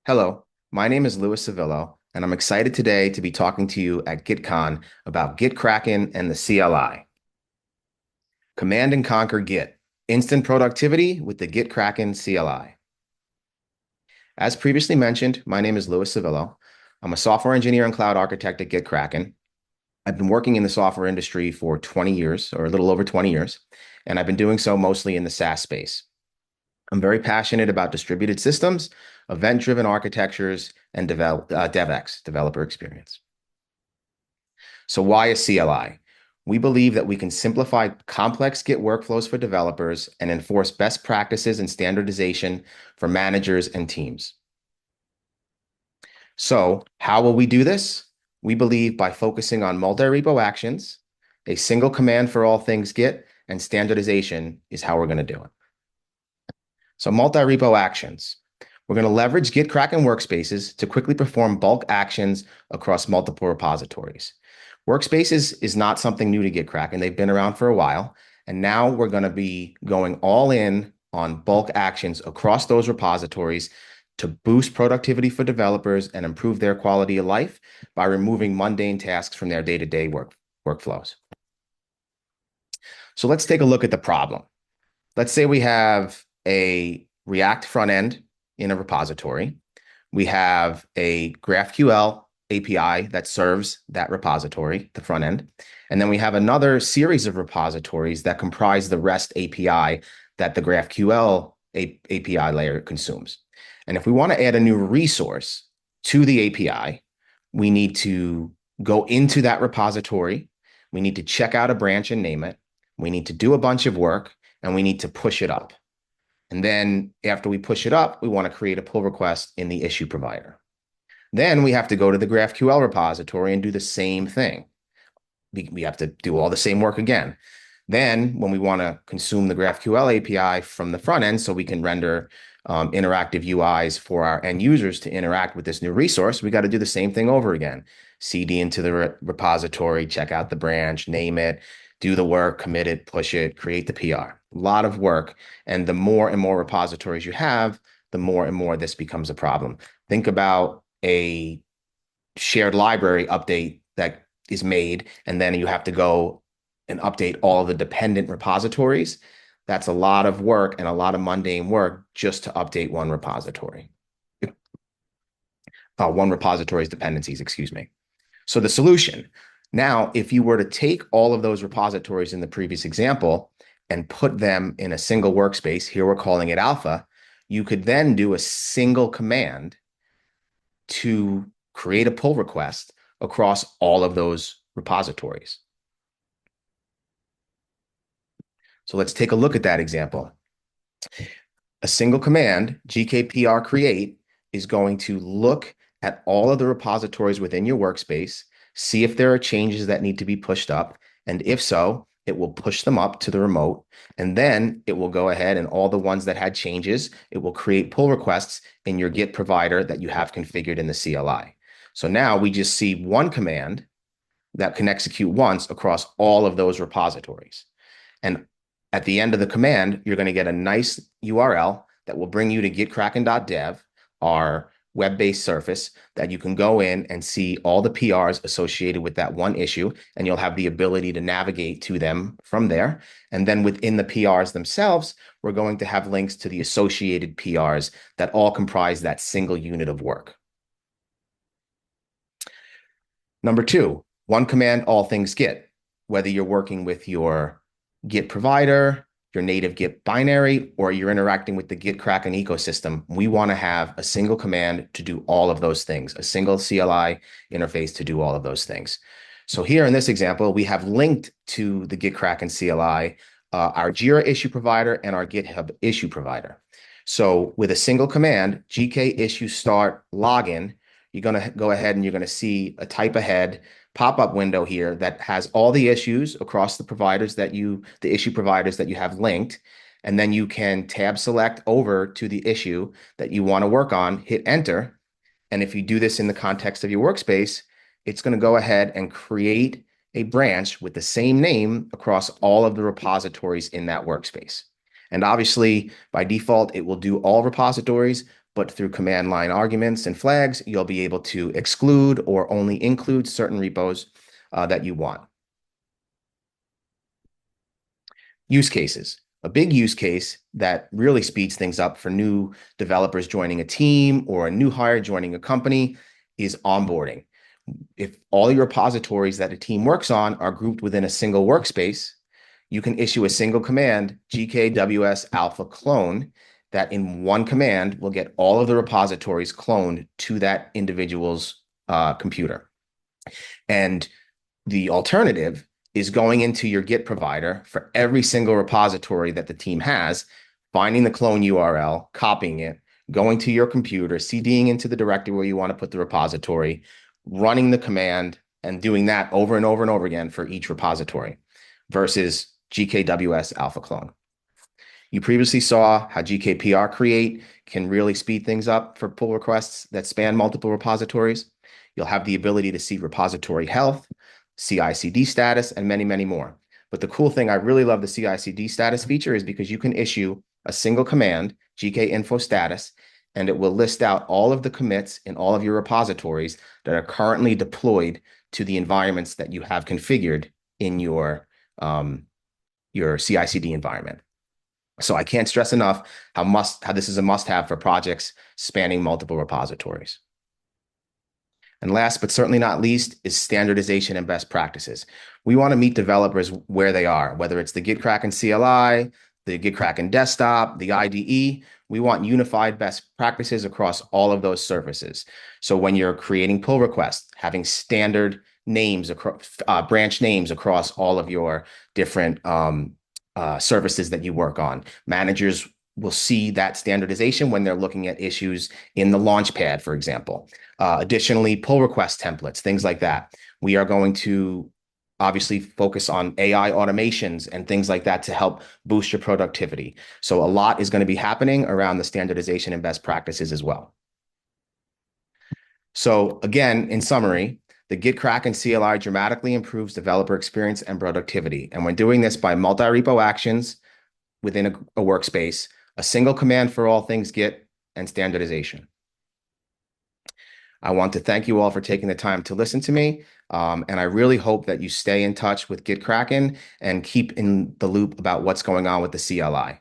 Hello, my name is Louis Silvio, and I'm excited today to be talking to you at GitKon about GitKraken and the CLI. Command and conquer Git, instant productivity with the GitKraken CLI. As previously mentioned, my name is Louis Silvio. I'm a software engineer and cloud architect at GitKraken. I've been working in the software industry for 20 years, or a little over 20 years, and I've been doing so mostly in the SaaS space. I'm very passionate about distributed systems, event-driven architectures, and DevX, developer experience. So why a CLI? We believe that we can simplify complex Git workflows for developers and enforce best practices and standardization for managers and teams. So how will we do this? We believe by focusing on multi-repo actions, a single command for all things Git, and standardization is how we're going to do it. So multi-repo actions. We're going to leverage GitKraken workspaces to quickly perform bulk actions across multiple repositories. Workspaces is not something new to GitKraken. They've been around for a while. And now we're going to be going all in on bulk actions across those repositories to boost productivity for developers and improve their quality of life by removing mundane tasks from their day-to-day workflows. So let's take a look at the problem. Let's say we have a React front end in a repository. We have a GraphQL API that serves that repository, the front end. And then we have another series of repositories that comprise the REST API that the GraphQL API layer consumes. And if we want to add a new resource to the API, we need to go into that repository. We need to check out a branch and name it. We need to do a bunch of work, and we need to push it up. And then after we push it up, we want to create a pull request in the issue provider. Then we have to go to the GraphQL repository and do the same thing. We have to do all the same work again. Then when we want to consume the GraphQL API from the front end so we can render interactive UIs for our end users to interact with this new resource, we got to do the same thing over again. CD into the repository, check out the branch, name it, do the work, commit it, push it, create the PR. A lot of work. And the more and more repositories you have, the more and more this becomes a problem. Think about a shared library update that is made, and then you have to go and update all the dependent repositories. That's a lot of work and a lot of mundane work just to update one repository. One repository's dependencies, excuse me. So the solution, now, if you were to take all of those repositories in the previous example and put them in a single workspace, here we're calling it alpha, you could then do a single command to create a pull request across all of those repositories. So let's take a look at that example. A single command, gkpr create, is going to look at all of the repositories within your workspace, see if there are changes that need to be pushed up, and if so, it will push them up to the remote, and then it will go ahead and all the ones that had changes, it will create pull requests in your Git provider that you have configured in the CLI. So now we just see one command that can execute once across all of those repositories. And at the end of the command, you're going to get a nice URL that will bring you to gitkraken.dev, our web-based surface that you can go in and see all the PRs associated with that one issue, and you'll have the ability to navigate to them from there. And then within the PRs themselves, we're going to have links to the associated PRs that all comprise that single unit of work. Number two, one command, all things Git. Whether you're working with your Git provider, your native Git binary, or you're interacting with the GitKraken ecosystem, we want to have a single command to do all of those things, a single CLI interface to do all of those things. So here in this example, we have linked to the GitKraken CLI, our Jira issue provider and our GitHub issue provider. So with a single command, gk issue start login, you're going to go ahead and you're going to see a type ahead pop-up window here that has all the issues across the providers that the issue providers that you have linked. And then you can tab select over to the issue that you want to work on, hit enter. And if you do this in the context of your workspace, it's going to go ahead and create a branch with the same name across all of the repositories in that workspace. And obviously, by default, it will do all repositories, but through command line arguments and flags, you'll be able to exclude or only include certain repos that you want. Use cases. A big use case that really speeds things up for new developers joining a team or a new hire joining a company is onboarding. If all your repositories that a team works on are grouped within a single workspace, you can issue a single command, GKWS alpha clone, that in one command will get all of the repositories cloned to that individual's computer. And the alternative is going into your Git provider for every single repository that the team has, finding the clone URL, copying it, going to your computer, CDing into the directory where you want to put the repository, running the command, and doing that over and over and over again for each repository versus GKWS alpha clone. You previously saw how GKPR create can really speed things up for pull requests that span multiple repositories. You'll have the ability to see repository health, CI/CD status, and many, many more. But the cool thing, I really love the CI/CD status feature, is because you can issue a single command, gkinfo status, and it will list out all of the commits in all of your repositories that are currently deployed to the environments that you have configured in your CI/CD environment. So I can't stress enough how this is a must-have for projects spanning multiple repositories. And last but certainly not least is standardization and best practices. We want to meet developers where they are, whether it's the GitKraken CLI, the GitKraken Desktop, the IDE. We want unified best practices across all of those surfaces. So when you're creating pull requests, having standard names, branch names across all of your different services that you work on. Managers will see that standardization when they're looking at issues in the Launchpad, for example. Additionally, pull request templates, things like that. We are going to obviously focus on AI automations and things like that to help boost your productivity. So a lot is going to be happening around the standardization and best practices as well. So again, in summary, the GitKraken CLI dramatically improves developer experience and productivity. And we're doing this by multi-repo actions within a workspace, a single command for all things Git, and standardization. I want to thank you all for taking the time to listen to me. And I really hope that you stay in touch with GitKraken and keep in the loop about what's going on with the CLI.